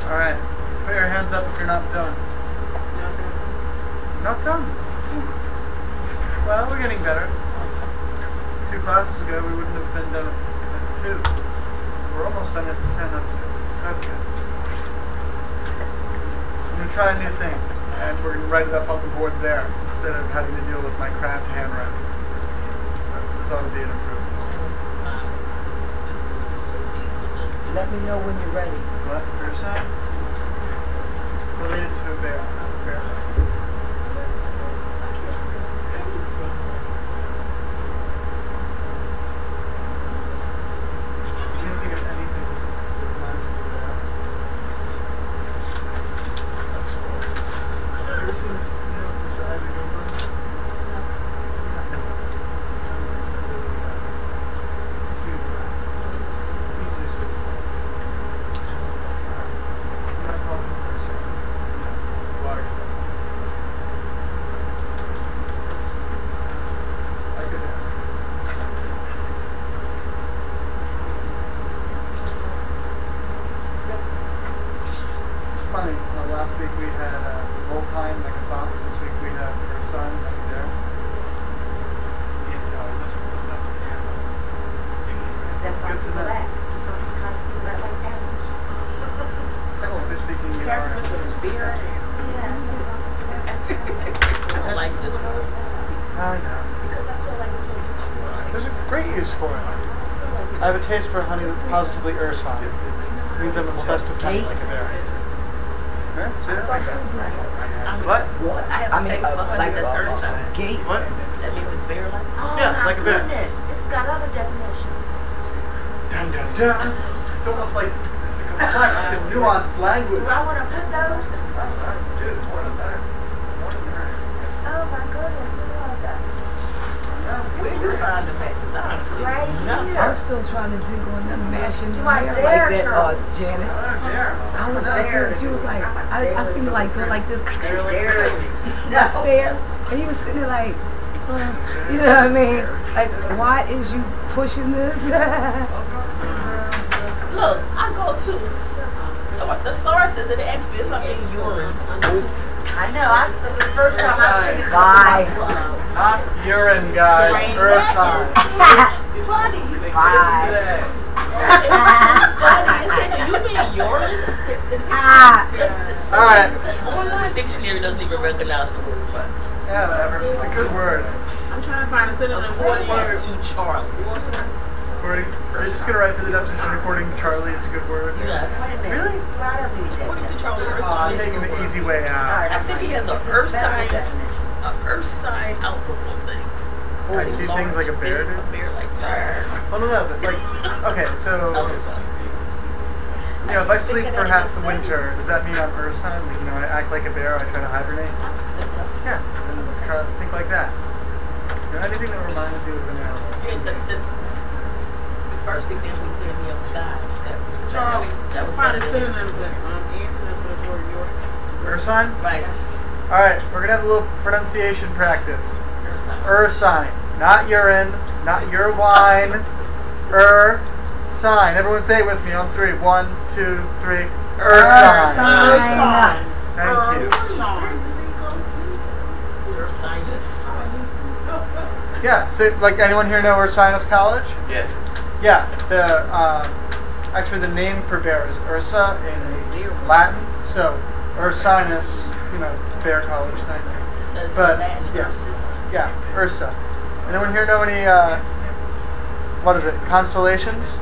Alright. Put your hands up if you're not done. Not done? Well, we're getting better. 2 classes ago, we wouldn't have been done at 2. We're almost done at 10 up to. So that's good. I'm going to try a new thing. And we're going to write it up on the board there instead of having to deal with my craft handwriting. So this ought to be an improvement. Let me know when you're ready. What? Your side? Related to a bear. Bear. You didn't think of anything that reminds you of a bear? That's cool. Have you ever seen this video of Mr. Isaac Gilbert? No. Huge rat. Easily 6 foot. You might call him for a second. Large. Like a bear. Funny, last week we had Volpine like a fox, this week we have her son like a bear. That's good to know. There's some kinds of people that like animals. Technically speaking, you are. Yeah. I like this one. I know. Because I feel like it's no use for it. There's a great use for it. I have a taste for honey that's positively ursine. It means I'm obsessed with honey like a bear. Yeah, see that? What? What? I have a taste for honey that's ursine. Gate. What? That means it's bear like. Oh Yeah, my like a bear. goodness. It's got other definitions. Dun dun dun. It's almost like this is a complex and nuanced language. Do I want to put those? That's not. Dude, it's more than that. More than that. Oh my goodness. What was that? Where you find them at? Because I don't see Right nothing. here. I'm still trying to dig on them mashing Do my I hair dare, like that, Charles? Janet. There. I was asking, she was like, I seemed like they're like this No. upstairs, and you was sitting there like, you know what I mean? Like, why is you pushing this? Look, I go to the sources and it asks me if I'm in urine. Oops. I know. The first time I was thinking Bye. Not urine, guys. Ursine. Funny. Bye. Today. Funny. It said, do you mean urine? Alright. The online dictionary doesn't even recognize the word, but Yeah, whatever. It's a good word. I'm trying to find a synonym for the word. to Charlie. According, you're just going to write for the definition. According to Charlie, it's a good word. Yes. Really? According to Charlie I'm Ursine, taking the easy way out. I think he has a earth sign outlook on things. Oh, you see things like a bear do? A bear like Oh, no, but like, okay, so, you know, if I sleep for half the winter, does that mean I'm ursine? Like, you know, I act like a bear, I try to hibernate? I would say so. Yeah, and try to think like that. You know, anything that reminds you of an animal. Yeah, the first example you gave me of the guy, that was the Charlie, that was find a better than- synonyms and antonyms for this word of yours. Ursine? Right. Alright, we're going to have a little pronunciation practice. Ursine. Ursine. Not urine, not your wine. Ursine. Everyone say it with me on 3. 1, 2, 3. Ursine. Ursine. Thank you. Ursinus. Yeah, so like anyone here know Ursinus College? Yeah. Yeah, the actually the name for bear is Ursa in Latin. So Ursinus, you know, bear college thing. It says But, Latin yeah. Ursus. Yeah, Ursa. Anyone here know any what is it? Constellations?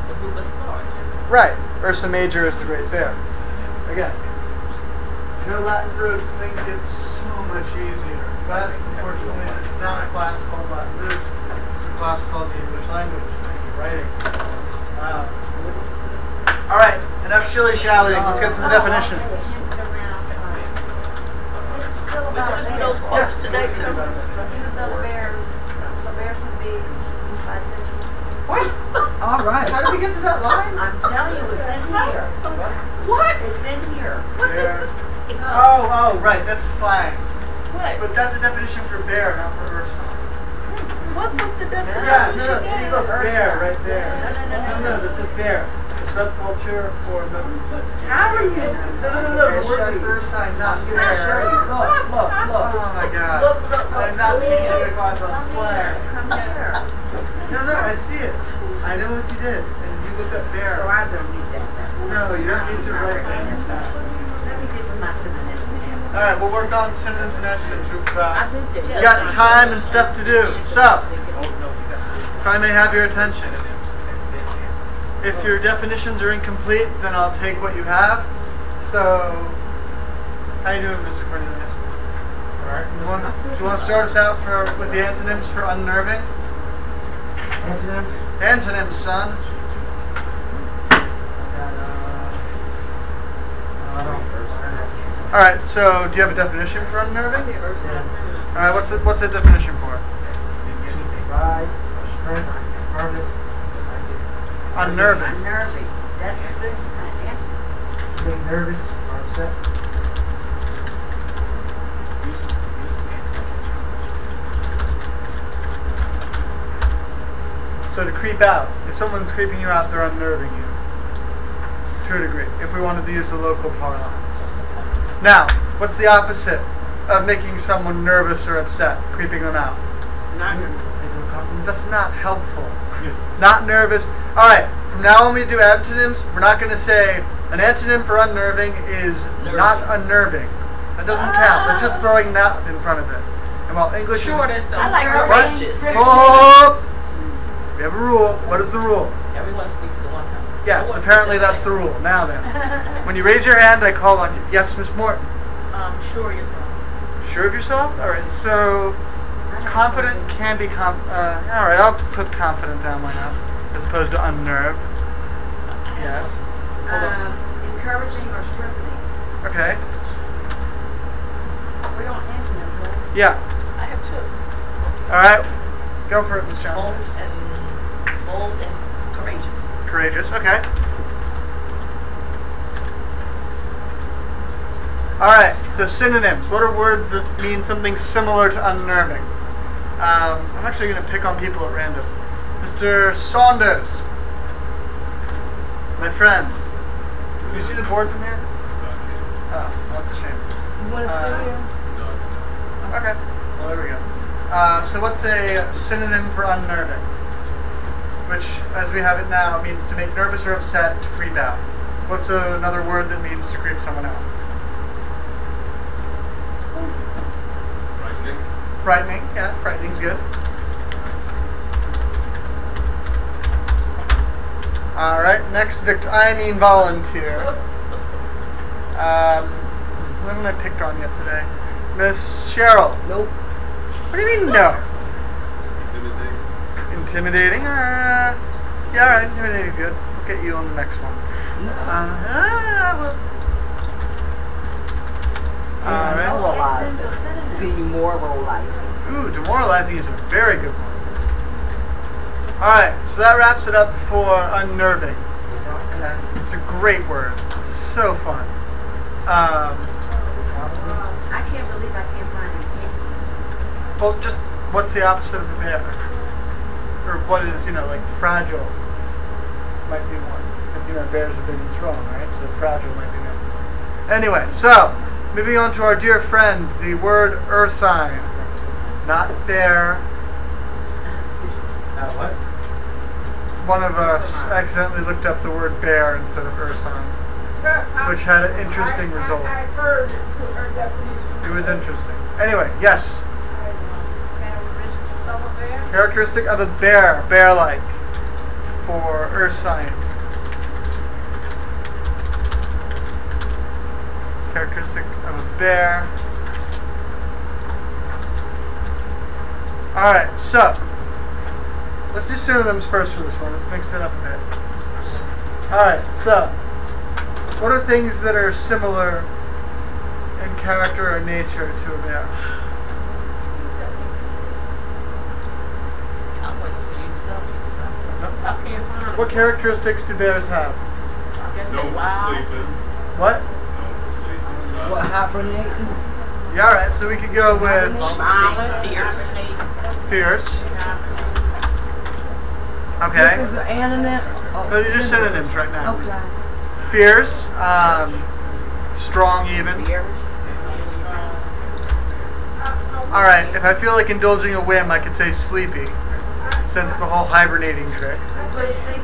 The group of stars. Right. Ursa Major is the Great Bear. Again, no Latin roots, things get so much easier. But unfortunately, this is not a class called Latin roots. This is a class called the English language and writing. All right, enough shilly-shallying. Let's get to the definitions. This is still We're about going to do bears. those quotes today, too. Even though the bears, so bears can be used by essential. What? All right. How did we get to that line? I'm telling you, it's in here. What? It's in here. What Bear. does this? Oh, right. That's slang. What? But that's a definition for bear, not for Ursa. What was the definition? Yeah, no, she see, gave? look, bear right there. No. No, that says bear. subculture for the. How are you? No. The word is ursine, not I'll bear. show you. Look. Oh my god. Look. I'm not teaching a class on slang. Come here. No, I see it. I know what you did. And you looked up So bear. I don't need that. No, you don't need to write this. Let me get to my synonyms. Alright, we'll work on synonyms and antonyms. We've Yeah, got time and stuff to do. So, if I may have your attention. If your definitions are incomplete, then I'll take what you have. So, how you doing, Mr. Cornelius? Alright. You want to start us out with the antonyms for unnerving? Antonyms? Antonyms, son. Alright, so do you have a definition for unnerving? Alright, what's a definition for it? Pride, strength, firmness. Unnerving. Unnerving. That's the sixth antonym. Being nervous or upset. So to creep out. If someone's creeping you out, they're unnerving you. To a degree. If we wanted to use the local parlance. Now, what's the opposite of making someone nervous or upset? Creeping them out. That's not helpful. Not nervous. Alright, from now on we do antonyms. We're not going to say an antonym for unnerving is not unnerving. That doesn't count. That's just throwing not in front of it. And while English is... I like What? courageous. Oh! We have a rule. What is the rule? Everyone speaks to one time. Yes, apparently that's the rule. Now then. When you raise your hand, I call on you. Yes, Miss Morton. Sure yourself. Sure of yourself? Alright, so... Confident can be alright, I'll put confident down, why not? As opposed to unnerved. Yes. Encouraging or strengthening. Okay. We're on antonyms, right? Yeah. I have two. Alright. Go for it, Miss Johnson. Bold and courageous. Courageous, okay. Alright, so synonyms. What are words that mean something similar to unnerving? I'm actually going to pick on people at random. Mr. Saunders. My friend. Can you see the board from here? Oh, well, that's a shame. You want to sit here? Okay. Well, there we go. So what's a synonym for unnerving? Which, as we have it now, means to make nervous or upset, to creep out. What's another word that means to creep someone out? Frightening. Frightening, yeah, frightening's good. Alright, next volunteer. Who haven't I picked on yet today? Miss Cheryl. Nope. What do you mean no? Intimidating. Intimidating? Yeah, alright, intimidating's good. We'll get you on the next one. Alright. Antonyms or synonyms. Demoralizing. Ooh, demoralizing is a very good one. Alright, so that wraps it up for unnerving. It's a great word. It's so fun. I can't believe I can't find an antonyms. Well, just what's the opposite of a bear? Or what is, like fragile might be one. Because, bears are big and strong, right? So fragile might be one. Anyway, so, moving on to our dear friend, the word ursine. Not bear. Not what? One of us accidentally looked up the word bear instead of ursine, which had an interesting result. I heard her definition. It was interesting. Anyway, yes. Characteristic of a bear, bear-like, for ursine. Characteristic of a bear. Alright, so, let's do synonyms first for this one. Let's mix it up a bit. Alright, so, what are things that are similar in character or nature to a bear? I'm waiting for you to tell me because I can't find What characteristics do bears have? I guess Known they for wild. sleeping. What? Known for sleeping. What, hibernating? Yeah, alright, so we could go with Violent, fierce. fierce. Okay. This is an anonym. Oh, No, these are synonyms right now. Okay. Fierce, strong even. Alright, if I feel like indulging a whim, I could say sleepy, since the whole hibernating trick. Say sleepy.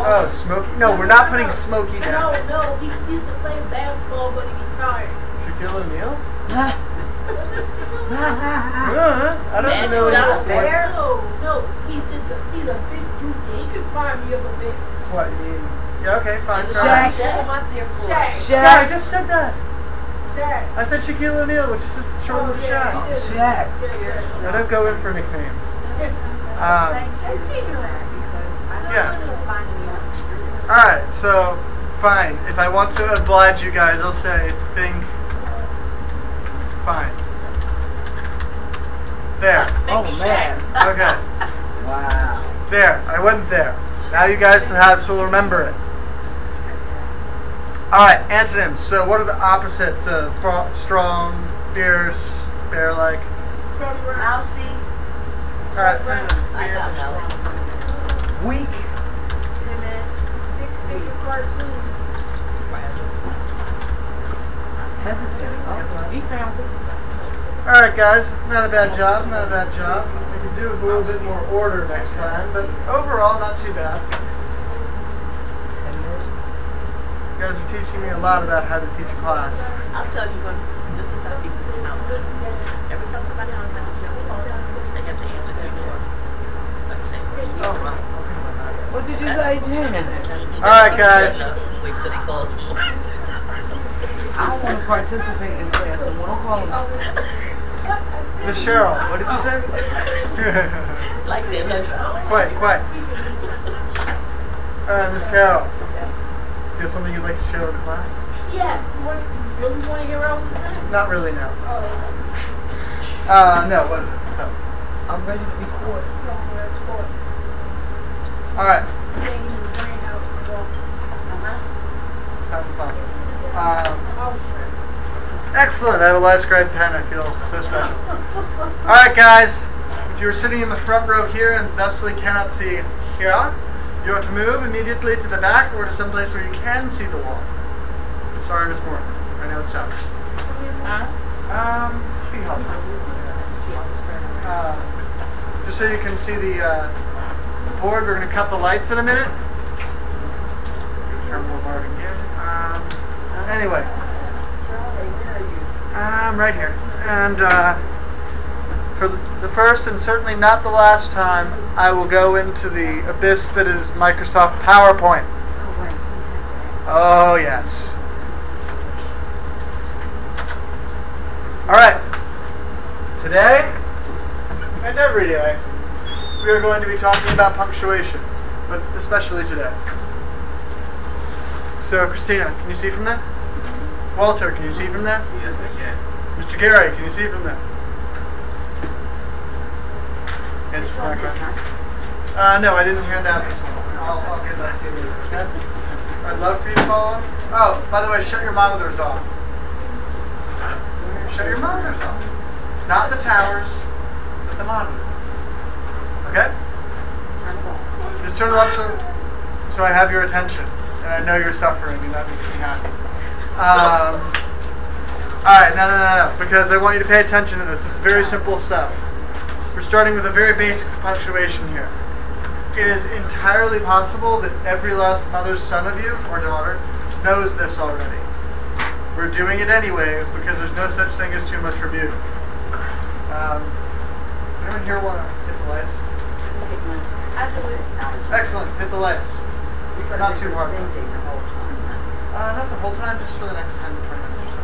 Oh, Smokey? No, we're not putting Smokey down. No, he used to play basketball, but he retired. Shaquille O'Neal's? What's this? I don't even know what Magic it's Bear? No, he's a big dude. He could remind me of a big What you mean? Yeah, okay, fine. Shaq. Put him up there for Shaq. us. Yeah, I Shaq. just said that. Shaq. I said Shaquille O'Neal, which is just short of Shaq. he did. Shaq. Yeah. I don't go in for nicknames. Thank you for that, because I don't Yeah. want to find music. Alright, so, fine. If I want to oblige you guys, I'll say, think, fine. There. Oh, man. Okay. Wow. There. I went there. Now you guys perhaps will remember it. Alright, antonyms. So what are the opposites of strong, fierce, bear-like? Mousy, Alright. I got mouse. Weak. timid, Stick figure cartoon. Hesitant. Okay. He found it. Alright guys, not a bad job, not a bad job. We could do with a little bit more order next time, but overall not too bad. Timid. You guys are teaching me a lot about how to teach a class. I'll tell you when this is how people out. Every time somebody else sends a phone, they have to answer the door. Like the same person. Oh, wow. What did you say, Jen? Alright guys. Wait till they call tomorrow. I don't want to participate in class. No more. Don't call me. Miss Cheryl, what did you say? Like that. Quiet. Miss Carol, do you have something you'd like to share with the class? Yeah. You really want to hear what I was saying? Not really, no. Oh, No, what is it? What's up? I'm ready to record. somewhere it's called. Alright, Yeah, he was laying out the wall. sounds fun. Oh, Excellent, I have a live scribe pen, I feel so special. Alright guys, if you're sitting in the front row here and thusly cannot see here, you have to move immediately to the back or to some place where you can see the wall. Sorry, Miss Moore, I know it sucks. Be helpful. Just so you can see the board, we're going to cut the lights in a minute. Turn more Marvin Gaye. Anyway. I'm right here. And for the first and certainly not the last time, I will go into the abyss that is Microsoft PowerPoint. oh wait, Oh, yes. Alright. Today, and every day, we are going to be talking about punctuation, but especially today. So, Christina, can you see from there? Walter, can you see from there? Yes, I can. Mr. Gary, can you see from there? Answer for my question. No, I didn't hand out this one. I'll get that to you later. Okay? I'd love for you to follow. Oh, by the way, shut your monitors off. Shut your monitors off. Not the towers, but the monitors. Okay? Just turn it off so I have your attention. And I know you're suffering, and that makes me happy. Alright, no. Because I want you to pay attention to this. This is very simple stuff. We're starting with the very basics of punctuation here. It is entirely possible that every last mother's son of you, or daughter, knows this already. We're doing it anyway, because there's no such thing as too much review. Anyone here want to hit the lights? I do it. Excellent, hit the lights. Not too hard. Not the whole time, just for the next 10 to 20 minutes or so.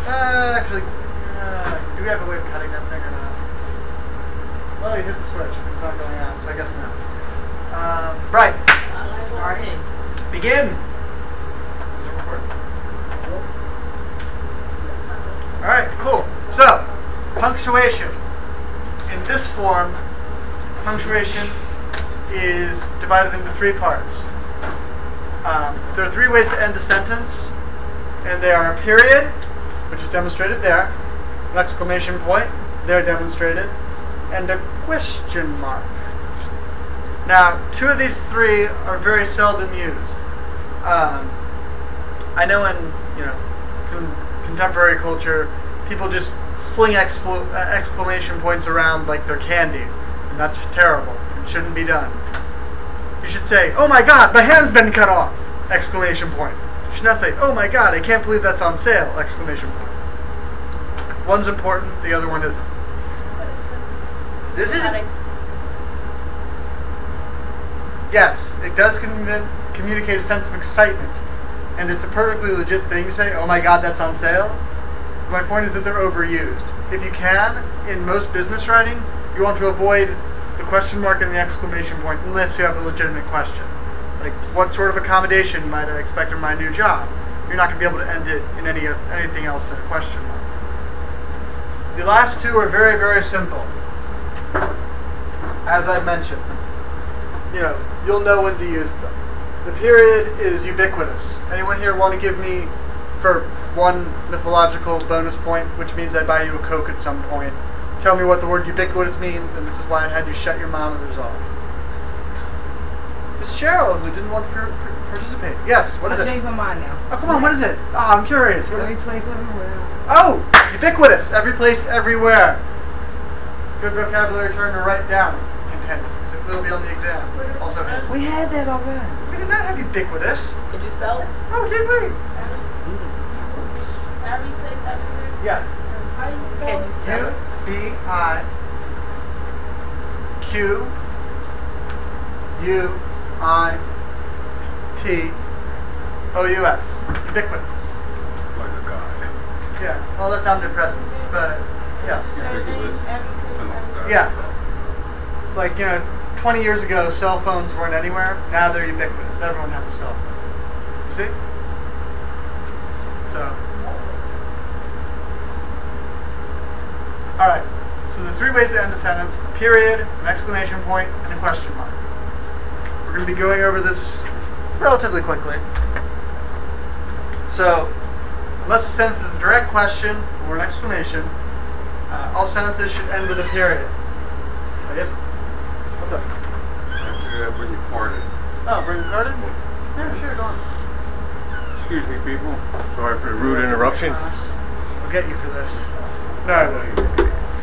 Actually, do we have a way of cutting that thing or not? Well, you hit the switch. It's not going out, so I guess not. Right. Starting. Begin. Is it recording? Alright, cool. So, punctuation. In this form, punctuation is divided into 3 parts. There are 3 ways to end a sentence, and they are a period, which is demonstrated there, an exclamation point, there demonstrated, and a question mark. Now, two of these three are very seldom used. I know in contemporary culture, people just sling exclamation points around like they're candy, and that's terrible. It shouldn't be done. You should say, "Oh my God, my hand's been cut off!" Exclamation point. You should not say, "Oh my God, I can't believe that's on sale!" Exclamation point. One's important, the other one isn't. This isn't. Yes, it does communicate a sense of excitement, and it's a perfectly legit thing to say, "Oh my God, that's on sale." My point is that they're overused. If you can, in most business writing, you want to avoid the question mark and the exclamation point unless you have a legitimate question. Like, what sort of accommodation might I expect in my new job? You're not going to be able to end it in anything else than a question mark. The last two are very, very simple. As I mentioned, you'll know when to use them. The period is ubiquitous. Anyone here want to give me, for one mythological bonus point, which means I buy you a Coke at some point, tell me what the word ubiquitous means, and this is why I had you shut your monitors off. It's Cheryl who didn't want to participate. Yes, what is it? I changed my mind now. Oh, come on, what is it? Oh, I'm curious. What is Every it? place, everywhere. Oh, ubiquitous. Every place, everywhere. Good vocabulary term to write down, contend, because it will be on the exam. Also, We had that already. we did not have ubiquitous. Did you spell it? Oh, did we? Every place, everywhere. Yeah. How do you spell Can you it? spell it? ubiquitous. Ubiquitous. Like a guy. Yeah. Well, that's omnipresent, but yeah. Ubiquitous. Yeah. Like 20 years ago, cell phones weren't anywhere. Now they're ubiquitous. Everyone has a cell phone. You see? So. All right. So the three ways to end a sentence: a period, an exclamation point, and a question mark. We're going to be going over this relatively quickly. So, unless the sentence is a direct question or an exclamation, all sentences should end with a period. I guess. What's up? Actually, I bring you carded. Oh, bring the card in? Yeah, sure, go on. Excuse me, people. Sorry for the rude interruption. I'll get you for this. No.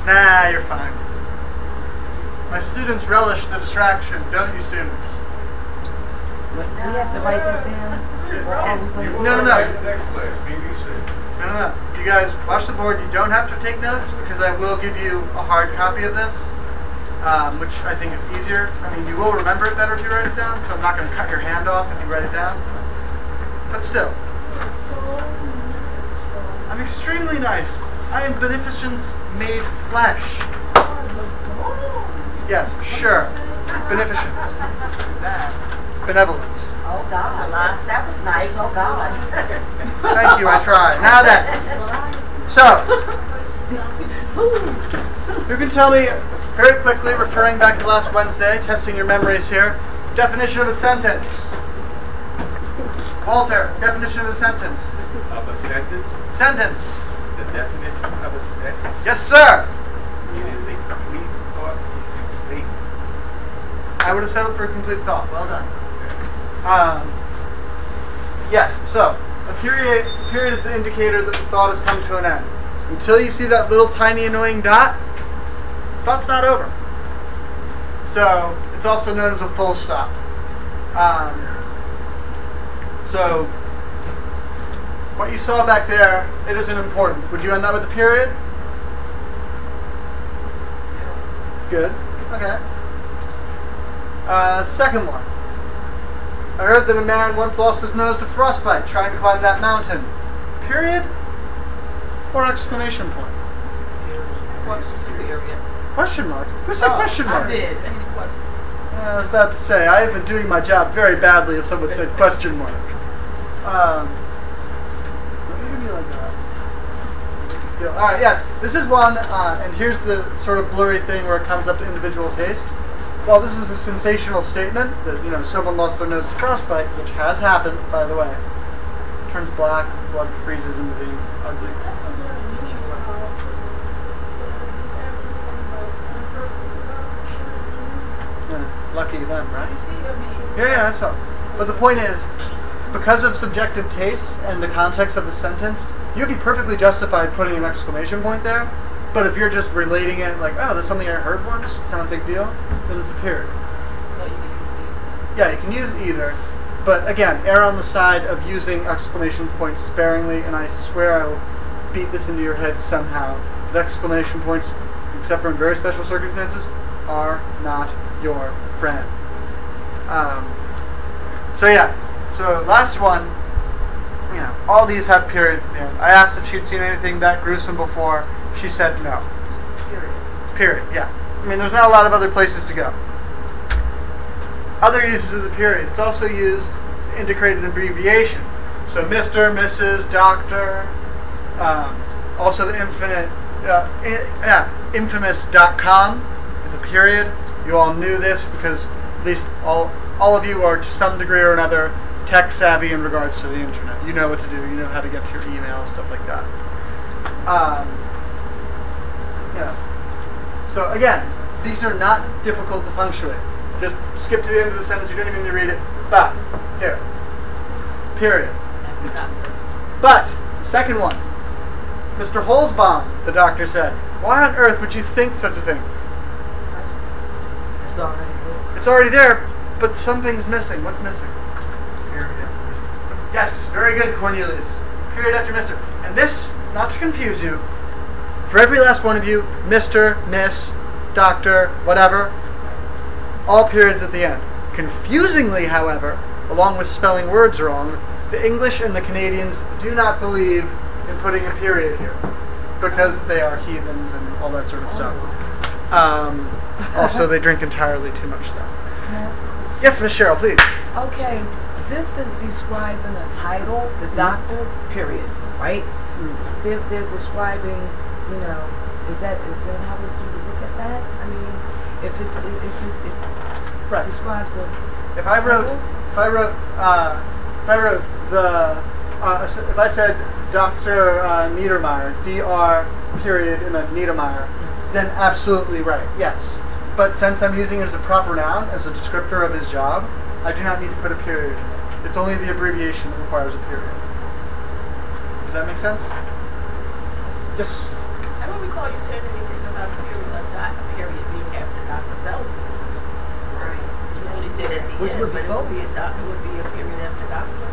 Nah, you're fine. My students relish the distraction, don't you, students? We have to write that down. No. Next class, BBC. No. You guys, watch the board. You don't have to take notes because I will give you a hard copy of this, which I think is easier. I mean, you will remember it better if you write it down, so I'm not going to cut your hand off if you write it down. But still. I'm extremely nice. I am beneficence made flesh. Yes, sure. Beneficence. Benevolence. Oh, God. That was nice. Oh, God. Thank you, I tried. Now then. So, you can tell me very quickly, referring back to last Wednesday, testing your memories here, definition of a sentence. Walter, definition of a sentence. Of a sentence? Sentence. The definition of a sentence? Yes, sir. It is a complete thought and statement. I would have settled for a complete thought. Well done. Yes, so a period is the indicator that the thought has come to an end. Until you see that little tiny annoying dot, thought's not over. So it's also known as a full stop. So what you saw back there, it isn't important. Would you end that with a period? Good. Okay. Second one. I heard that a man once lost his nose to frostbite trying to climb that mountain. Period? Or exclamation point? Question mark? Who said question mark? I did. Any question? I was about to say, I have been doing my job very badly if someone said question mark. Don't you do me like that. Alright, yes. This is one, and here's the sort of blurry thing where it comes up to individual taste. While this is a sensational statement that, someone lost their nose to frostbite, which has happened, by the way. Turns black, blood freezes in the veins. It's ugly. Yeah, lucky them, right? You see, I mean, Yeah, I saw. But the point is, because of subjective tastes and the context of the sentence, you'd be perfectly justified putting an exclamation point there. But if you're just relating it like, oh, that's something I heard once, it's not a big deal, then it's a period. So you can use either. Yeah, you can use either. But again, err on the side of using exclamation points sparingly, and I swear I will beat this into your head somehow. That exclamation points, except for in very special circumstances, are not your friend. So yeah, so last one, you know, all these have periods at the end. I asked if she'd seen anything that gruesome before. She said no. Period. Period, yeah. I mean, there's not a lot of other places to go. Other uses of the period. It's also used to indicate an abbreviation. So Mr., Mrs., Doctor. Also the infamous .com is a period. You all knew this because at least all of you are to some degree or another tech savvy in regards to the internet. You know what to do. You know how to get to your email, stuff like that. So again, these are not difficult to punctuate. Just skip to the end of the sentence. You don't even need to read it. But here, period. But second one, Mr. Holzbaum, the doctor said, "Why on earth would you think such a thing? it's already good. It's already there, but something's missing. What's missing?" Yes, very good, Cornelius. Period after Mr. And this, not to confuse you, for every last one of you, Mr., Miss, Doctor, whatever, all periods at the end. Confusingly, however, along with spelling words wrong, the English and the Canadians do not believe in putting a period here because they are heathens and all that sort of stuff. Also, they drink entirely too much stuff. Can I ask a question? Yes, Miss Cheryl, please. Okay, this is describing a title, the doctor, period, right? They're describing, you know, is that how we do look at that? I mean, if it Right. describes a If I said Dr. Niedermeyer, Dr. period and then Niedermeyer, then absolutely right, yes. But since I'm using it as a proper noun, as a descriptor of his job, I do not need to put a period in it. It's only the abbreviation that requires a period. Does that make sense? Yes. I don't recall you saying anything about a period being after Dr. Feldman. Right. She said at the Which end, would be but it would be a period after Doctor.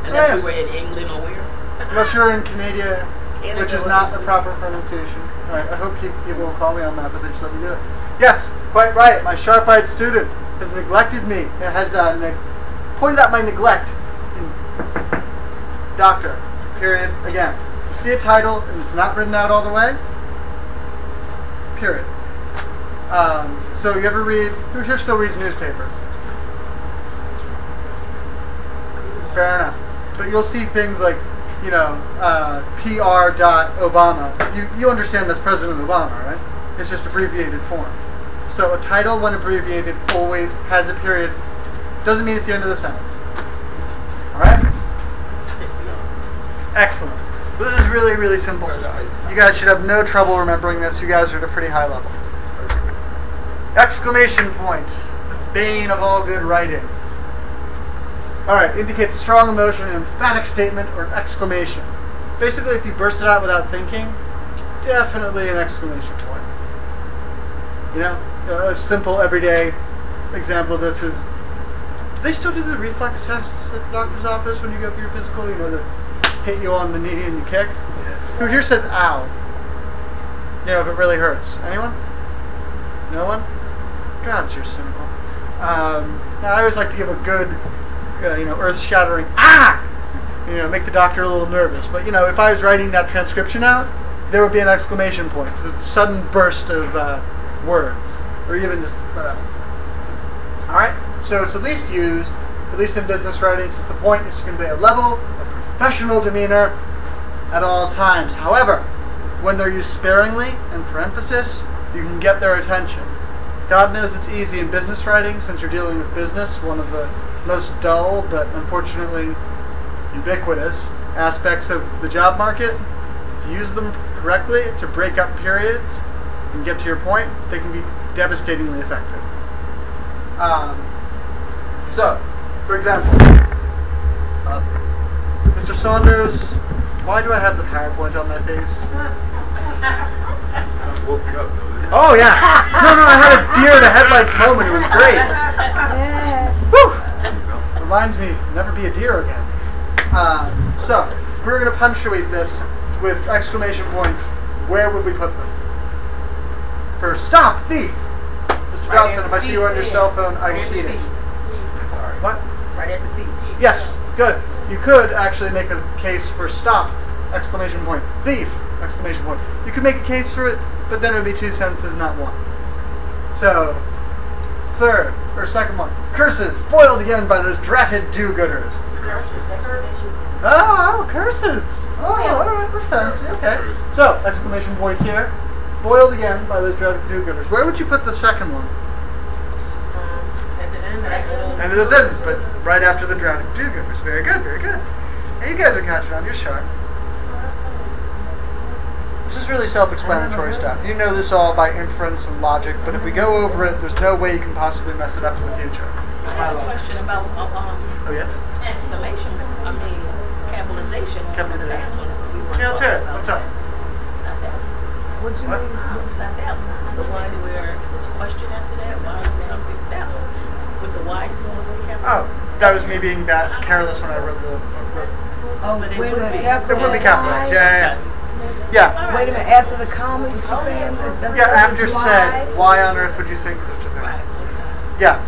Yes. Unless we were in England or where. Unless you're in Canada, Canada which is would not be- a proper pronunciation. Alright, I hope people will call me on that, but they just let me do it. Yes, quite right. My sharp-eyed student has neglected me. It has pointed out my neglect in Doctor, period, again. You see a title and it's not written out all the way? Period. So you ever read, who here still reads newspapers? Fair enough. But you'll see things like, you know, PR.Obama. You understand that's President Obama, right? It's just abbreviated form. So a title, when abbreviated, always has a period. Doesn't mean it's the end of the sentence. Alright? Excellent. So this is really, really simple stuff. You guys should have no trouble remembering this. You guys are at a pretty high level. Exclamation point. The bane of all good writing. Alright, indicates a strong emotion, an emphatic statement, or exclamation. Basically, if you burst it out without thinking, definitely an exclamation point. You know, a simple, everyday example of this is, do they still do the reflex tests at the doctor's office when you go for your physical? You know, they hit you on the knee and you kick? Who here says ow? You know, if it really hurts. Anyone? No one? God, you're cynical. Now, I always like to give a good, earth-shattering ah! You know, make the doctor a little nervous. But, you know, if I was writing that transcription out, there would be an exclamation point, because it's a sudden burst of words. Or even just Alright? So it's at least used, at least in business writing, since the point is to convey a level of professional demeanor at all times. However, when they're used sparingly and for emphasis, you can get their attention. God knows it's easy in business writing, since you're dealing with business, one of the most dull, but unfortunately ubiquitous aspects of the job market. If you use them correctly to break up periods and get to your point, they can be devastatingly effective. So, for example, Mr. Saunders, why do I have the PowerPoint on my face? Woke you up, though. Oh yeah! No, I had a deer in the headlights moment. It was great. Yeah. Woo! Reminds me, never be a deer again. So, if we were going to punctuate this with exclamation points, where would we put them? For stop, thief! Mr. Johnson, if I see you on your cell phone, I will feed it. Sorry. What? Right at the feet. Yes, good. You could actually make a case for stop, exclamation point, thief, exclamation point. You could make a case for it, but then it would be two sentences, not one. So, second one. Curses, foiled again by those dratted do-gooders. Oh, curses. Oh, all right, we're fancy. Okay. So, exclamation point here. Foiled again by those dratted do-gooders. Where would you put the second one? At the end. End of the sentence, but right after the dratted do-gooders. Very good, very good. Hey, you guys are catching on. You're sharp. This is really self-explanatory stuff. You know this all by inference and logic, but if we go over it, there's no way you can possibly mess it up in the future. I have a question about Oh, yes? capitalization. Capitalization. That's what we want Yeah, let's to hear it. talk What's about. up? Not that one. What you What? mean? Not that one. The one where there's a question after that. Why something? That one. With the why so and so capital. Oh, that was me being that careless when I wrote the... Oh, But it wait a would minute. be. It would be capitalized. Yeah. Wait a minute. After the commas, you're saying that's Yeah, after why? said, why on earth would you say such a thing? Right. Okay. Yeah.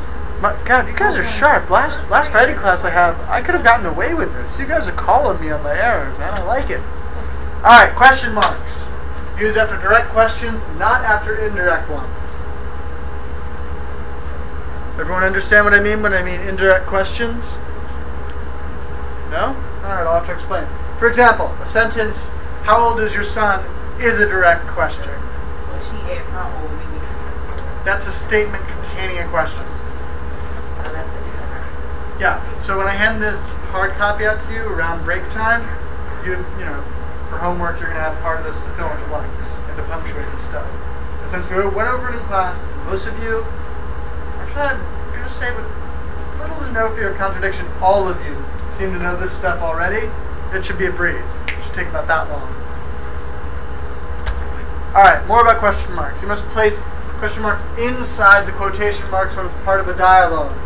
My God, you guys are sharp. Last writing class I could have gotten away with this. You guys are calling me on my errors, man. I like it. All right, question marks. Used after direct questions, not after indirect ones. Everyone understand what I mean when I mean indirect questions? No? All right, I'll have to explain. For example, a sentence, how old is your son, is a direct question. When she asked how old we was. That's a statement containing a question. So that's it. Yeah, so when I hand this hard copy out to you around break time, you know, for homework you're going to have part of this to fill in the blanks and to punctuate and stuff. And since we went over it in class, most of you, actually I'm going to say with little to no fear of contradiction, all of you seem to know this stuff already. It should be a breeze. It should take about that long. Alright, more about question marks. You must place question marks inside the quotation marks when it's part of a dialogue.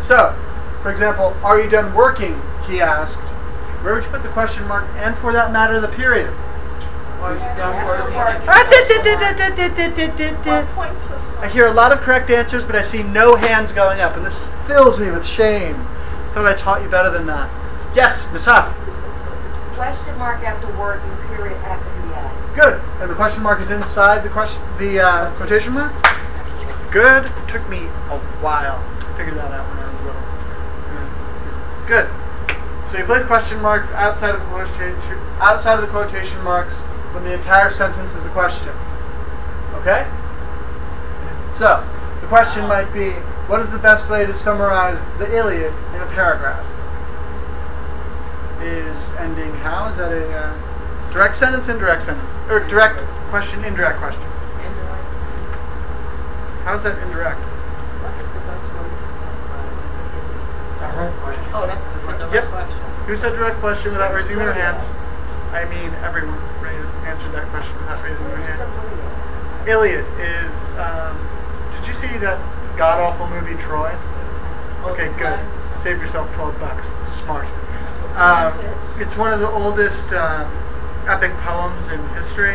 So, for example, are you done working? He asked. Where would you put the question mark and, for that matter, the period? I hear a lot of correct answers, but I see no hands going up, and this fills me with shame. I thought I taught you better than that. Yes, Ms. Huff. Question mark after working, period after he asked. Good. And the question mark is inside the quotation mark? Good. It took me a while to figure that out when I was little. Good. So you place question marks outside of the quotation marks when the entire sentence is a question. Okay? So, the question might be, what is the best way to summarize the Iliad in a paragraph? Is ending how? Is that a direct sentence, indirect sentence? Or direct question, indirect question? Indirect. How's that indirect? What is the best way to summarize the Direct question. Oh, that's the direct Yep. question. Who said direct question without raising their hands? I mean, everyone answered that question without raising their hand. Iliad is, did you see that god-awful movie Troy? Okay, good. Save yourself $12. Smart. It's one of the oldest epic poems in history.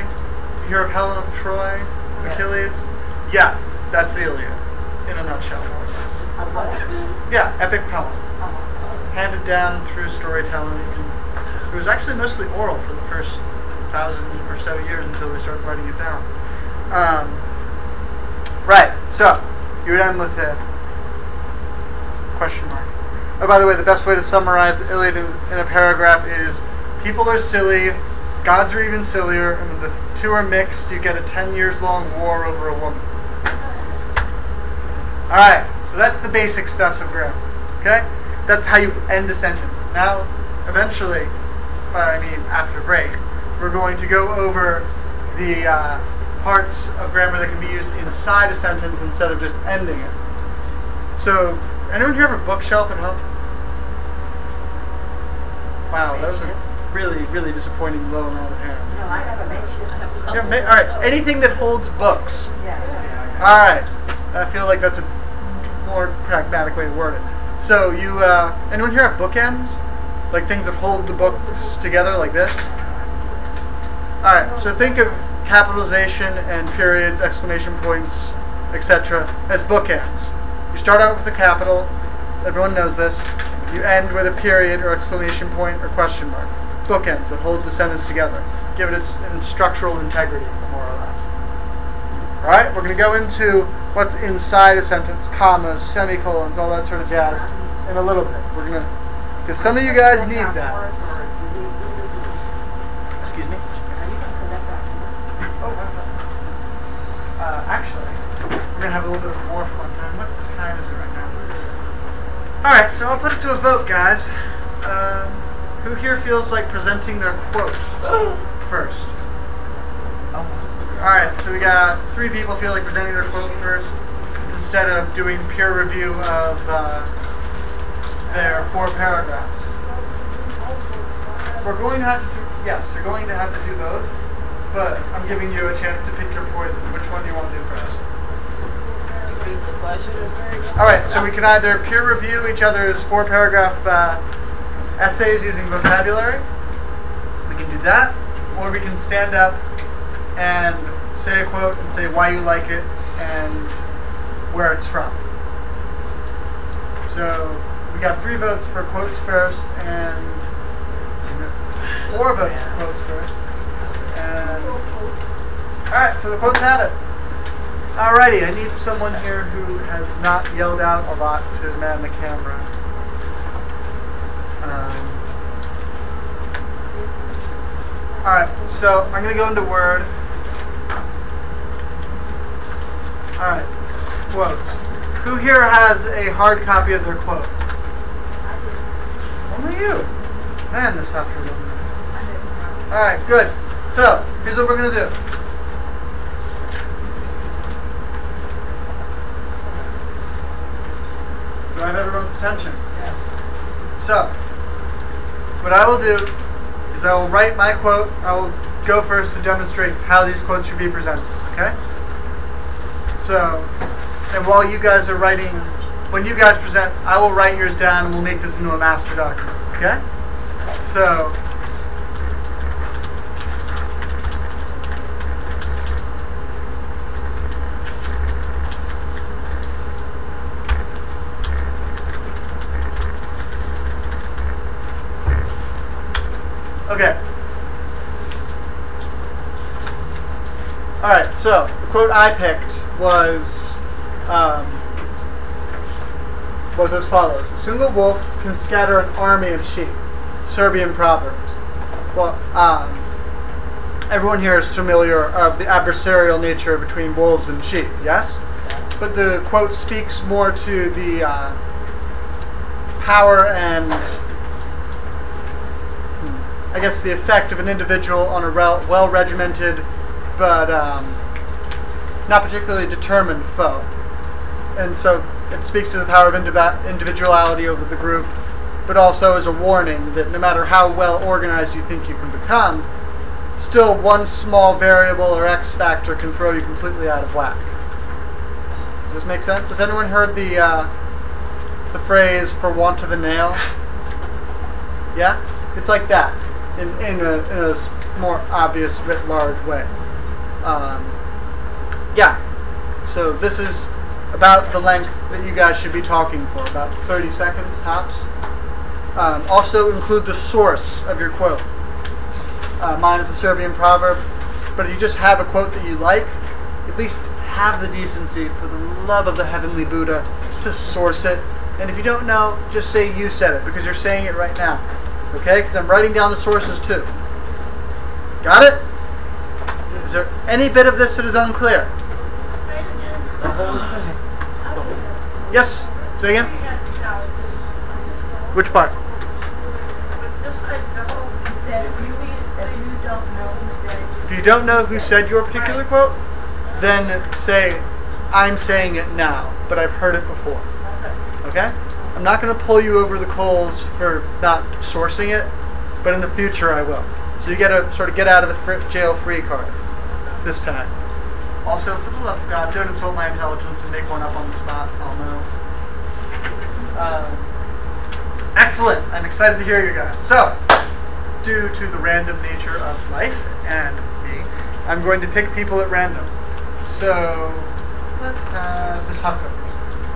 You hear of Helen of Troy, Achilles? Yeah, that's the Iliad, in a nutshell. Yeah, epic poem. Handed down through storytelling. It was actually mostly oral for the first 1,000 or so years until they started writing it down. Right, so you would end with a question mark. Oh, by the way, the best way to summarize the Iliad in a paragraph is people are silly, gods are even sillier, and when the two are mixed, you get a 10 years long war over a woman. Alright, so that's the basic stuff of grammar. Okay? That's how you end a sentence. Now, eventually, after break, we're going to go over the parts of grammar that can be used inside a sentence instead of just ending it. So, anyone here have a bookshelf at home? Wow, that was a really, really disappointing low amount of hands. No, I have a makeshift. Alright, anything that holds books. Yes. Alright, I feel like that's a more pragmatic way to word it. So, you, anyone here have bookends? Like things that hold the books together like this? Alright, so think of capitalization and periods, exclamation points, etc. as bookends. You start out with a capital, everyone knows this. You end with a period or exclamation point or question mark. Bookends that hold the sentence together. Give it its structural integrity, more or less. Alright, we're going to go into what's inside a sentence, commas, semicolons, all that sort of jazz in a little bit. We're going to, because some of you guys need that. Excuse me? Actually, we're going to have a little bit more fun time. What time is it right now? Alright, so I'll put it to a vote, guys. Who here feels like presenting their quote first? Alright, so we got 3 people feel like presenting their quote first instead of doing peer review of their 4 paragraphs. We're going to have to do, yes, you're going to have to do both, but I'm giving you a chance to pick your poison. Which one do you want to do first? Repeat the question. Alright, so we can either peer review each other's 4-paragraph essays using vocabulary. We can do that. Or we can stand up and say a quote and say why you like it and where it's from. So we got 3 votes for quotes first and 4 votes for quotes first. And alright, so the quotes have it. Alrighty, I need someone here who has not yelled out a lot to man the camera. Alright, so I'm going to go into Word. Alright, quotes. Who here has a hard copy of their quote? Only you. Man, this afternoon. Alright, good. So, here's what we're going to do. Do I have everyone's attention? Yes. So, what I will do is I will write my quote. I will go first to demonstrate how these quotes should be presented, okay? So, and while you guys are writing, when you guys present, I will write yours down and we'll make this into a master document, okay? So, okay. Alright, so the quote I picked was as follows. A single wolf can scatter an army of sheep. Serbian Proverbs. Well, everyone here is familiar of the adversarial nature between wolves and sheep, yes? But the quote speaks more to the power and I guess the effect of an individual on a well-regimented but not particularly determined foe. And so it speaks to the power of individuality over the group, but also as a warning that no matter how well organized you think you can become, still one small variable or X factor can throw you completely out of whack. Does this make sense? Has anyone heard the phrase "for want of a nail"? Yeah? It's like that. In a more obvious, writ large way. Yeah. So this is about the length that you guys should be talking for, about 30 seconds tops. Also include the source of your quote. Mine is a Serbian proverb, but if you just have a quote that you like, at least have the decency, for the love of the heavenly Buddha, to source it. And if you don't know, just say you said it, because you're saying it right now. Okay? Because I'm writing down the sources too. Got it? Is there any bit of this that is unclear? Yes? Say again? Which part? He said if you don't know who said it, If you don't know who said your particular quote, then say, I'm saying it now, but I've heard it before. Okay? I'm not going to pull you over the coals for not sourcing it, but in the future I will. So you got to sort of get out of the jail free card this time. Also, for the love of God, don't insult my intelligence and make one up on the spot. I'll know. Excellent. I'm excited to hear you guys. So, due to the random nature of life and me, I'm going to pick people at random. So, let's have Miss Huff go first.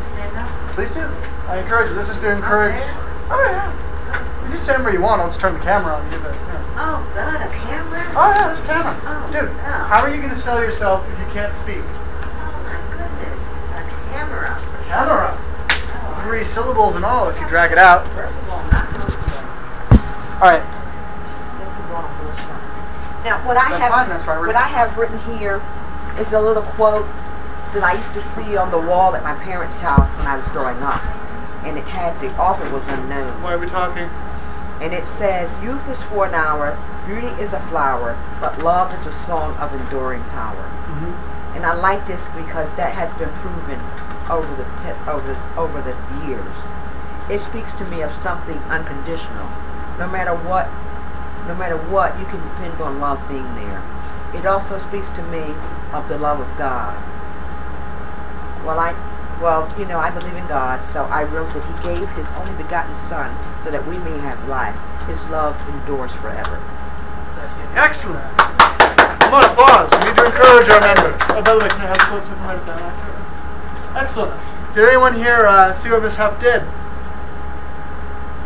Stand up. Please do. I encourage you. This is to encourage. Oh, yeah. You can stand where you want. I'll just turn the camera on you. But, yeah. Oh, God, a camera? Oh, yeah, there's a camera. Oh, Dude, no. how are you going to sell yourself if you can't speak? Oh, my goodness. A camera. A camera. Oh, 3 syllables in all if you drag it out. First of all, not going to jail. All right. Simply going to bullshit. Now, what I That's have, fine. That's why we're. what I have written here is a little quote that I used to see on the wall at my parents' house when I was growing up. And it had, the author was unknown. Why are we talking? And it says, youth is for an hour, beauty is a flower, but love is a song of enduring power. Mm-hmm. And I like this because that has been proven over the years. It speaks to me of something unconditional. No matter what, you can depend on love being there. It also speaks to me of the love of God. I believe in God, so I wrote that He gave His only begotten Son so that we may have life. His love endures forever. Excellent. Come on, applause. We need to encourage our members. Oh, by the way, can I have the quote so I can write it down after? Excellent. Did anyone here see what Miss Huff did?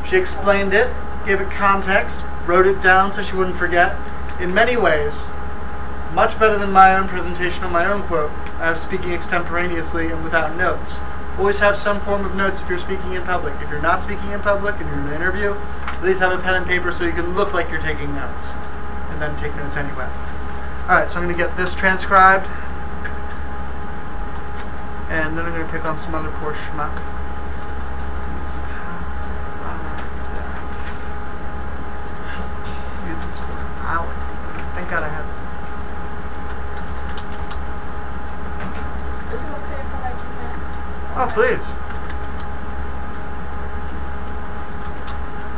She explained it, gave it context, wrote it down so she wouldn't forget. In many ways, much better than my own presentation of my own quote. I was speaking extemporaneously and without notes. Always have some form of notes if you're speaking in public. If you're not speaking in public and you're in an interview, at least have a pen and paper so you can look like you're taking notes. And then take notes anyway. Alright, so I'm going to get this transcribed. And then I'm going to pick on some other poor schmuck. Thank God I have this. Is it okay if I write this down? Oh, please.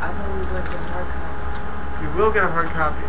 I thought we were going to get a hard copy. You will get a hard copy.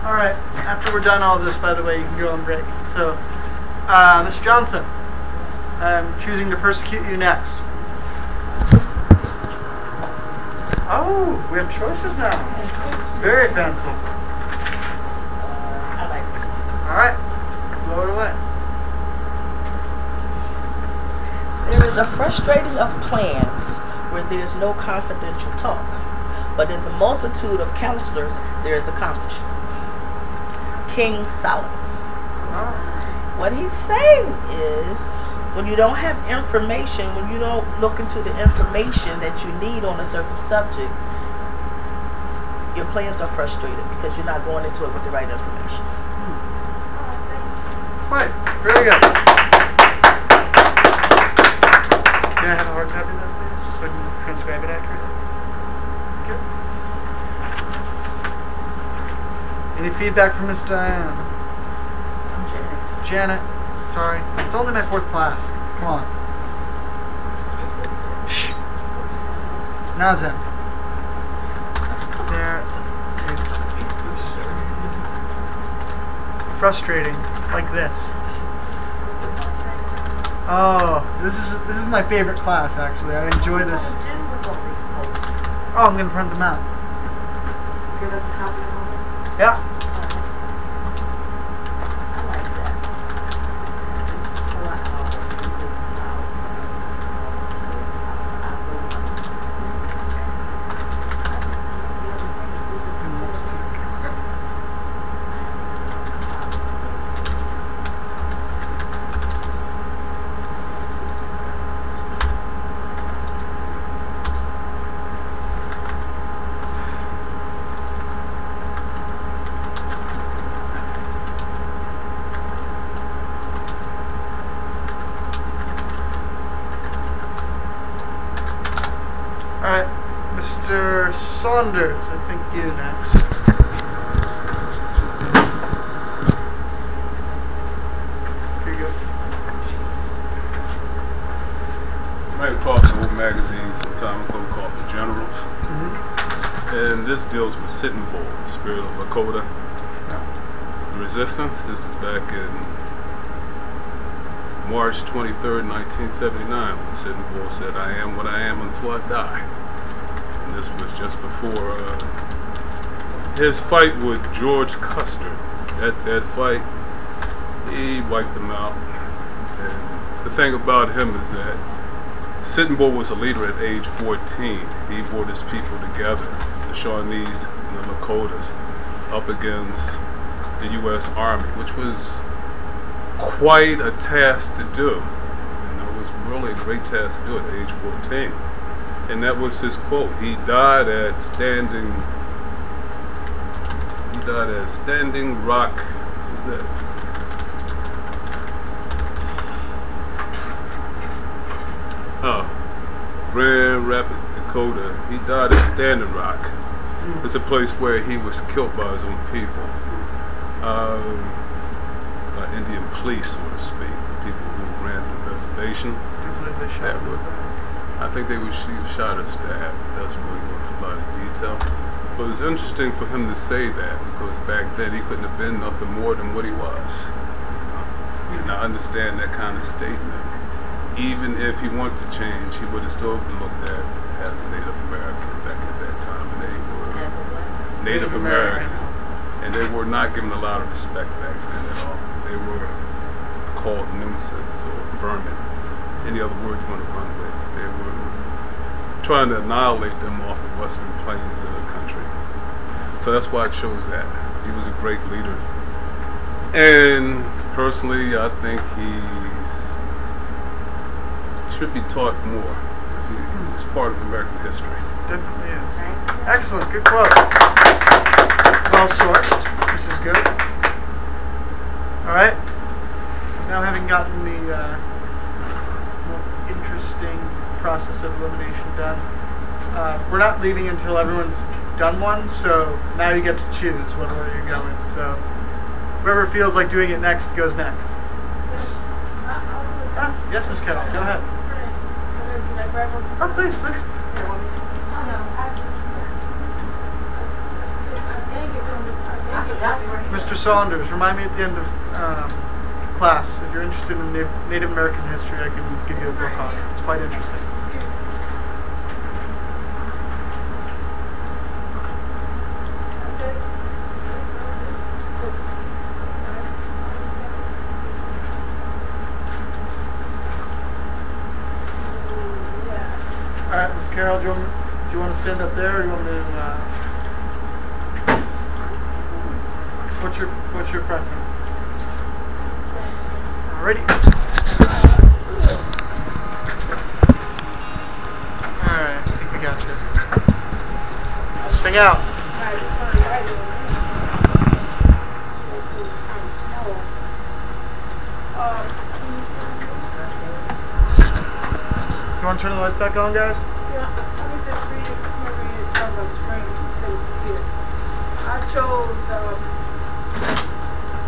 Alright, after we're done all this, by the way, you can go on break. So, Ms. Johnson, I'm choosing to persecute you next. Oh, we have choices now. Very fancy. I like this one. Alright, blow it away. There is a frustrating of plans where there is no confidential talk, but in the multitude of counselors there is accomplishment. King Solomon. What he's saying is, when you don't have information, when you don't look into the information that you need on a certain subject, your plans are frustrated because you're not going into it with the right information. Right, very good. Can I have a hard copy of that, please, just so I can transcribe it accurately? Okay. Any feedback from Miss Diane? I'm Janet. Janet, sorry. It's only my 4th class. Come on. Shh. Nazan. There is frustrating, like this. Oh, this is my favorite class, actually. I enjoy this. What are you going to do with all these posts? Oh, I'm going to print them out. Give us a copy of them? Yeah. I like that. Just fill out all of it. This flower. Saunders, I think you next. Here you go. I ran across an old magazine some time ago called The Generals. And this deals with Sitting Bull, the spirit of Lakota. The resistance, this is back in March 23rd, 1979, when Sitting Bull said, "I am what I am until I die." And this was just before his fight with George Custer. That fight, he wiped him out. And the thing about him is that Sitting Bull was a leader at age 14. He brought his people together, the Shawnees and the Lakotas, up against the U.S. Army, which was quite a task to do. It was really a great task to do at age 14. And that was his quote. He died at Standing Rock. What was that? Grand Rapids, Dakota. He died at Standing Rock. It's a place where he was killed by his own people. By Indian police, so to speak, the people who ran the reservation. I think they were shot or stabbed. That's really going into a lot of detail. But it's interesting for him to say that, because back then he couldn't have been nothing more than what he was. And I understand that kind of statement. Even if he wanted to change, he would have still been looked at as a Native American back at that time. And they were Native American. And they were not given a lot of respect back then at all. They were called nuisance or vermin. Any other word you want to run with. They were trying to annihilate them off the western plains of the country. So that's why I chose that. He was a great leader. And personally, I think he should be taught more. He's part of American history. Definitely is. Excellent, good quote. Well sourced. This is good. Alright. Now, having gotten the more interesting process of elimination done, we're not leaving until everyone's done one, so now you get to choose what order you're going. So whoever feels like doing it next goes next. Yes, Miss Carroll, go ahead. Oh, please, please. Mr. Saunders, remind me at the end of class, if you're interested in Native American history, I can give you a book on it. It's quite interesting. All right, Ms. Carroll, do you want to stand up there, or do you want me to? What's your preference? Alrighty. Alright, I think we got you. Sing out. You want to turn the lights back on, guys? Yeah, let me just read it. I'm going to read it on my screen instead of here. I chose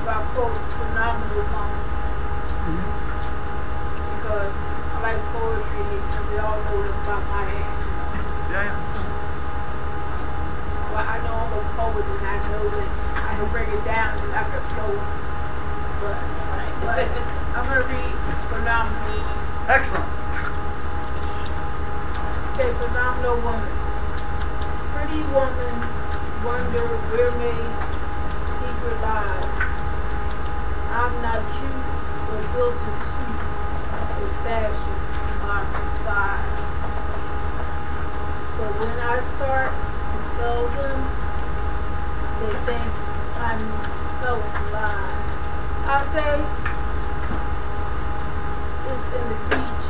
my quote, phenomenal woman. Because I like poetry, and we all know it's about my age. Yeah. Well, I know I'm a poet, and I know that I can break it down and I can flow it. But I'm going to read phenomenal. Excellent. Okay, phenomenal woman. Pretty woman, wonder where may secret lies. I'm not cute, but built to suit a fashion modern size. But when I start to tell them, they think I'm telling lies. I say, it's in the reach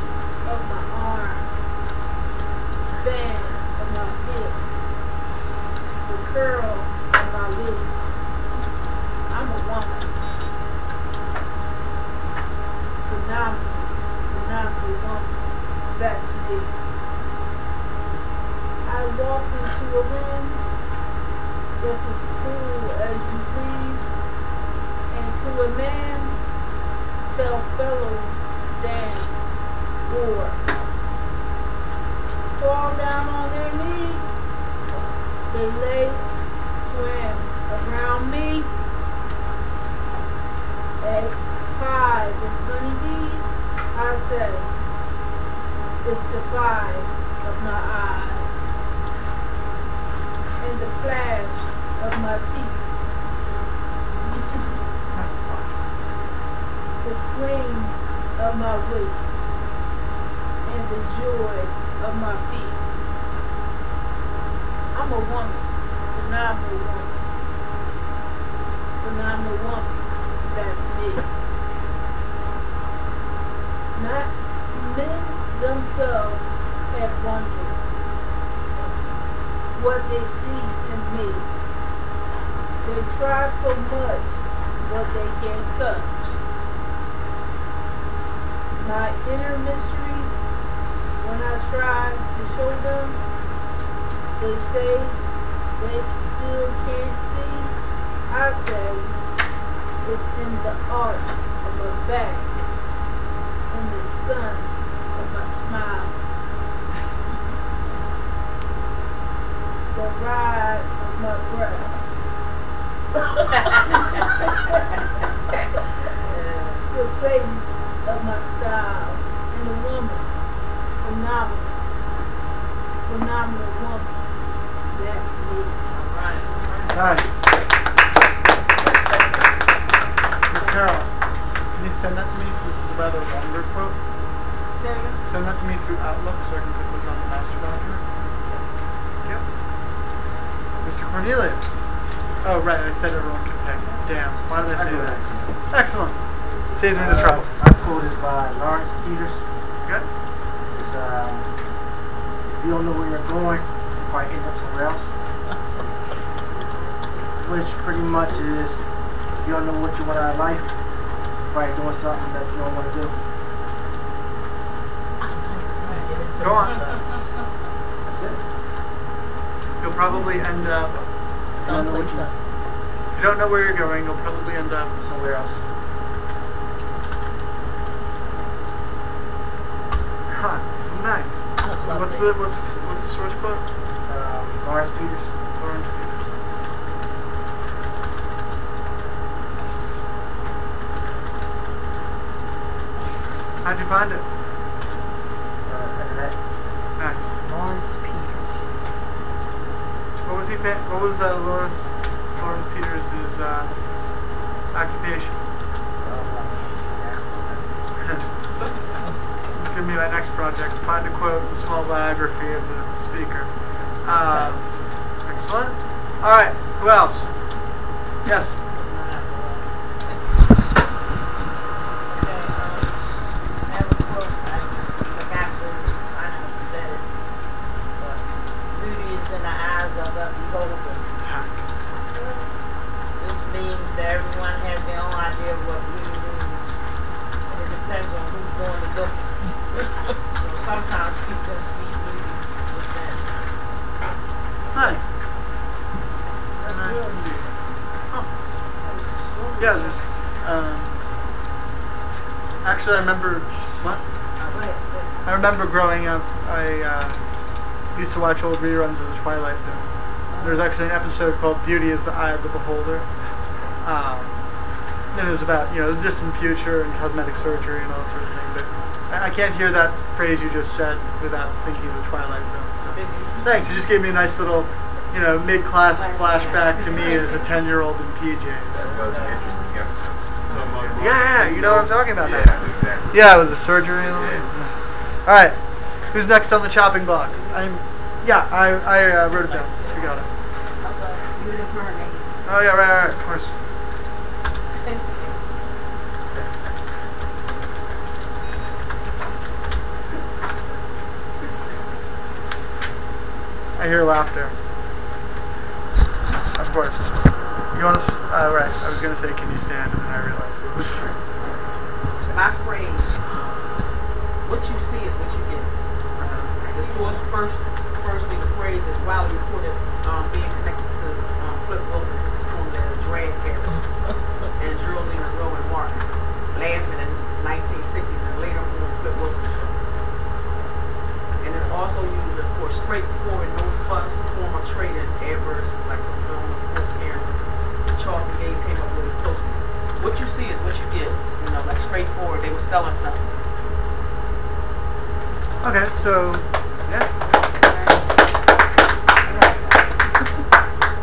of my arm, span of my hips, the curl of my lips. I'm a woman. Phenomenal woman. That's me. I walk into a room To a man, tell fellows stand or fall down on their knees. They lay, swam around me. A hive of honeybees, I say, it's the fire of my eyes and the flash of my teeth. The swing of my waist and the joy of my feet. I'm a woman, phenomenal woman. Phenomenal woman, that's me. Not men themselves have wondered what they see in me. They try so much what they can't touch. My inner mystery, when I try to show them, they say they still can't see. I say it's in the arch of my back, in the sun of my smile, the ride of my breath. The place of my style and a woman, phenomenal woman, that's me. Nice. Miss Carol, can you send that to me since this is a rather longer quote? Say it again? Send that to me through Outlook so I can put this on the master document. Yep. Mr. Cornelius. Oh, right, I said everyone can pick. Damn, why did I say that? Excellent. Saves me the trouble. My quote is by Lawrence Peters. Good. It's, if you don't know where you're going, you'll probably end up somewhere else. Which pretty much is, if you don't know what you want out of life, you're probably doing something that you don't want to do. Go on. That's it. You'll probably end up, Someplace up. if you don't know where you're going, you'll probably end up Somewhere else. Huh, nice. What's the source quote? Lawrence Peters. Lawrence Peters. How'd you find it? Internet. Nice. Lawrence Peters. What was what was Lawrence Peters' occupation? It's gonna be my next project. Find a quote and a small biography of the speaker. Excellent. All right. Who else? Yes. Nice. Yeah, there's, actually I remember, what? I remember growing up, I used to watch old reruns of The Twilight Zone. There's actually an episode called Beauty is the Eye of the Beholder. And it was about, the distant future and cosmetic surgery and all that sort of thing. But I can't hear that phrase you just said without thinking of The Twilight Zone. So thanks, you just gave me a nice little, mid-class flashback to me as a 10-year-old in PJs. That was an interesting episode. Yeah, you know what I'm talking about now. Yeah, exactly. Yeah, with the surgery and all that. All right, who's next on the chopping block? I wrote it down. You got it. Oh yeah, right, of course. I hear laughter. Of course. You want to? Right. I was gonna say, can you stand? And I realized, oops. My phrase, what you see is what you get. The source firstly, the phrase is widely reported being connected to Flip Wilson, who's performed as a drag character, and Geraldine straightforward, no fuss, form or trade in adverse, like a film or sports camera. Charleston Gaines came up with it closeness. What you see is what you get. You know, like straightforward. They were selling something. Okay, so yeah.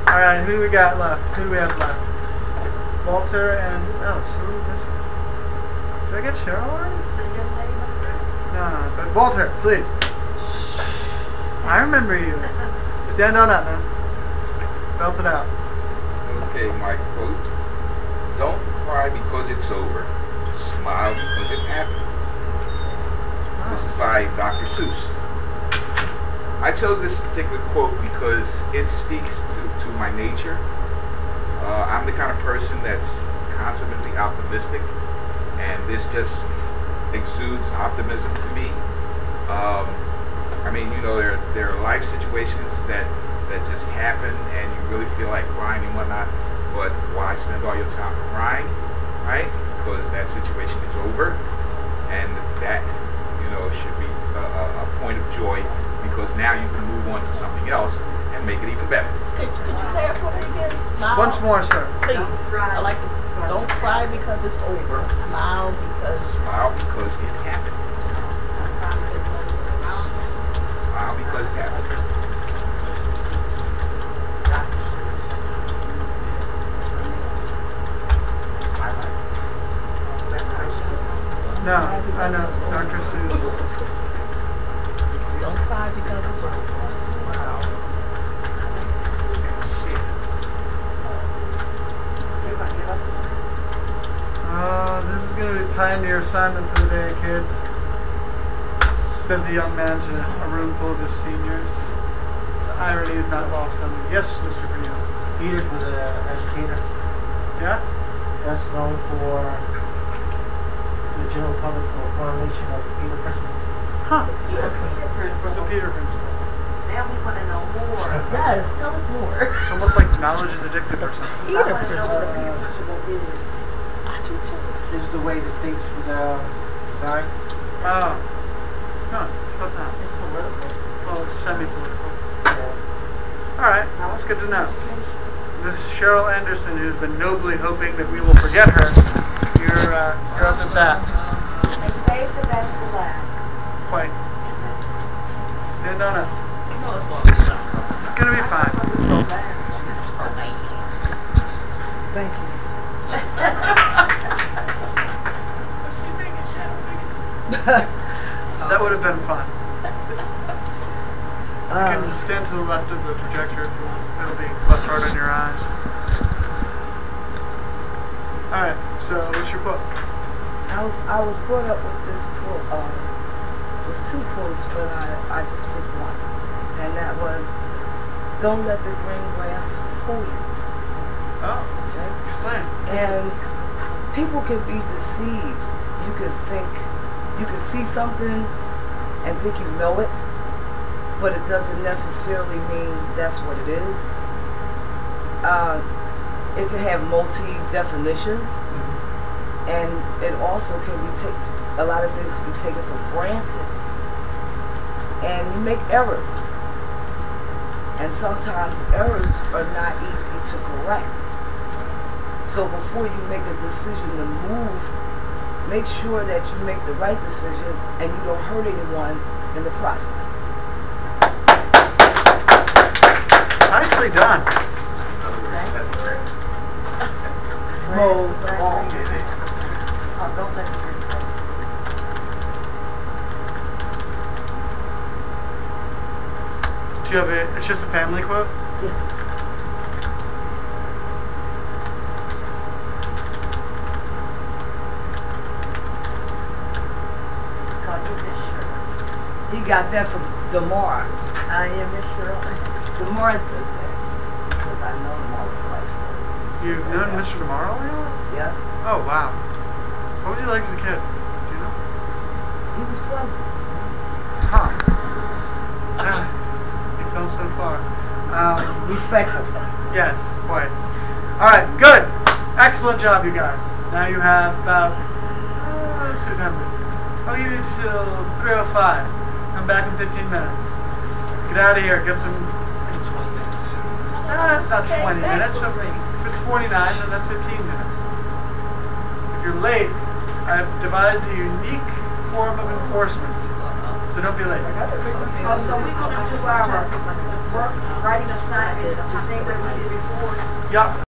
All right, who do we got left? Who do we have left? Walter and who else? Who are we missing? Did I get Cheryl already? The young lady, my friend. No, but Walter, please. I remember you. Stand on up, man. Belt it out. Okay, my quote. Don't cry because it's over. Smile because it happened. This is by Dr. Seuss. I chose this particular quote because it speaks to my nature. I'm the kind of person that's constantly optimistic, and this just exudes optimism to me. I mean, you know, there are life situations that just happen, and you really feel like crying and whatnot. But why spend all your time crying, right? Because that situation is over, and that, you know, should be a point of joy, because now you can move on to something else and make it even better. Could you say it for me again? Smile. Once more, sir. Please. Don't cry. I like it. Don't cry because it's over. Smile because. Smile because it happened. Smile because it happened. No, I know, Dr. Seuss. Don't cry because it's over. Smile. This is going to be tied into your assignment for the day, kids. Said the young man to a room full of his seniors. The irony is not lost on me. Yes, Mr. Cornelius. Peters was an educator. Yeah? That's known for the general public or coronation of Peter Principle. Huh. Peter What's the principle. Peter principle? Now we want to know more. Yes, tell us more. It's almost like knowledge is addictive or something. I want to know what the Peter principle is. I do too. This is the way the states was designed. Oh. Huh. How about that? It's political. Well, it's semi-political. Alright, that's good to know. Miss Cheryl Anderson, who's been nobly hoping that we will forget her, you're up at that. They saved the best for last. Quite. Stand on up. You know it's going to be something. It's gonna be fine. Thank you. That would have been fun. You can stand to the left of the projector if you want. It'll be less hard on your eyes. Alright, so what's your quote? I was brought up with this quote, with two quotes, but I just picked one. And that was, don't let the green grass fool you. Oh, Okay? explain. And people can be deceived. You can see something and think you know it, but it doesn't necessarily mean that's what it is. It can have multi-definitions, and it also can be a lot of things can be taken for granted. And you make errors. And sometimes errors are not easy to correct. So before you make a decision to move, make sure that you make the right decision and you don't hurt anyone in the process. Nicely done. Move on. Oh, don't let the green grass. Do you have a, it's just a family quote? Yes. Call you Miss Shirley. He got that from DeMar. I am Miss Shirley. DeMar says that. Because I know him all his life, so. You've known Mr. Tomorrow? Yes. Oh, wow. What was he like as a kid? Do you know? He was pleasant. Huh. Yeah. He fell so far. Respectful. Yes, quite. Alright, good. Excellent job, you guys. Now you have about, let's see what time it is. I'll give you till 3:05. Come back in 15 minutes. Get out of here. Get some. That's not 20 minutes. If it's 49, then that's 15 minutes. If you're late, I've devised a unique form of enforcement. So don't be late. Oh, so we're going to do our work, writing assignment the same way we did before? Yeah.